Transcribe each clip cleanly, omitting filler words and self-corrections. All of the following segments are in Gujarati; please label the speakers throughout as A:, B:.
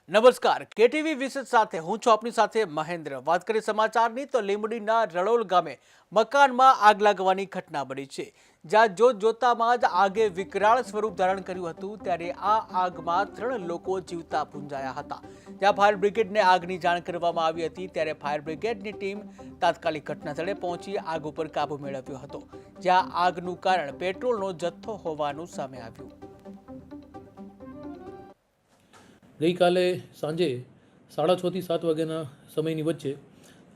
A: નમસ્કાર, કેટીવી વિશેષ સાથે હું છું આપની સાથે મહેન્દ્ર। વાત કરીએ સમાચારની તો લીંબડીના રડોલ ગામે મકાનમાં આગ લાગવાની ઘટના બની છે, જ્યાં જોતામાં જ આગે વિકરાળ સ્વરૂપ ધારણ કર્યું હતું। ત્યારે આ આગમાં 3 લોકો જીવતા ભૂંજાયા હતા। જ્યાં ફાયર બ્રિગેડને આગની જાણ કરવામાં આવી હતી, ત્યારે ફાયર બ્રિગેડની ટીમ તાત્કાલિક ઘટનાસ્થળે પહોંચી આગ ઉપર કાબુ મેળવ્યો હતો, જ્યાં આગનું કારણ પેટ્રોલનો જથ્થો હોવાનું સામે આવ્યું।
B: ગઈકાલે સાંજે 6:30 થી 7 વાગ્યાના સમયની વચ્ચે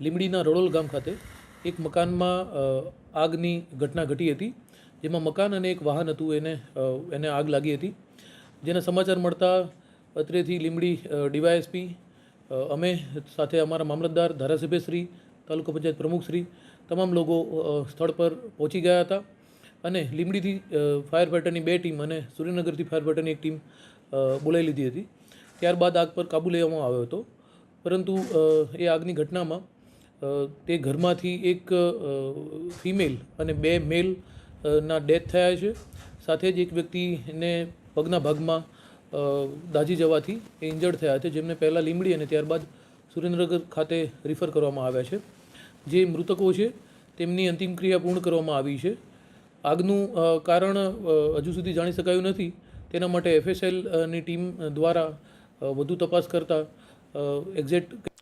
B: લીંબડીના રડોલ ગામ ખાતે એક મકાનમાં આગની ઘટના ઘટી હતી, જેમાં મકાન અને એક વાહન હતું એને આગ લાગી હતી। જેના સમાચાર મળતા અત્રેથી લીંબડી ડીવાયએસપી અમે સાથે અમારા મામલતદાર, ધારાસભ્યશ્રી, તાલુકા પંચાયત પ્રમુખશ્રી તમામ લોકો સ્થળ પર પહોંચી ગયા હતા અને લીંબડીથી ફાયર ફાઇટરની 2 ટીમ અને સુરેન્દ્રનગરથી ફાયર ફાઇટરની 1 ટીમ બોલાવી લીધી હતી। ત્યારબાદ આગ પર કાબૂ લેવામાં આવ્યો હતો, પરંતુ એ આગની ઘટનામાં તે ઘરમાંથી એક ફિમેલ અને 2 મેલ ના ડેથ થયા છે। સાથે જ એક વ્યક્તિને પગના ભાગમાં દાઝી જવાથી એ ઇન્જર્ડ થયા છે, જેમને પહેલાં લીંબડી અને ત્યારબાદ સુરેન્દ્રનગર ખાતે રિફર કરવામાં આવ્યા છે। જે મૃતકો છે તેમની અંતિમ ક્રિયા પૂર્ણ કરવામાં આવી છે। આગનું કારણ હજુ સુધી જાણી શકાયું નથી, તેના માટે FSLની ટીમ દ્વારા વધુ તપાસ કરતા એક્ઝેક્ટ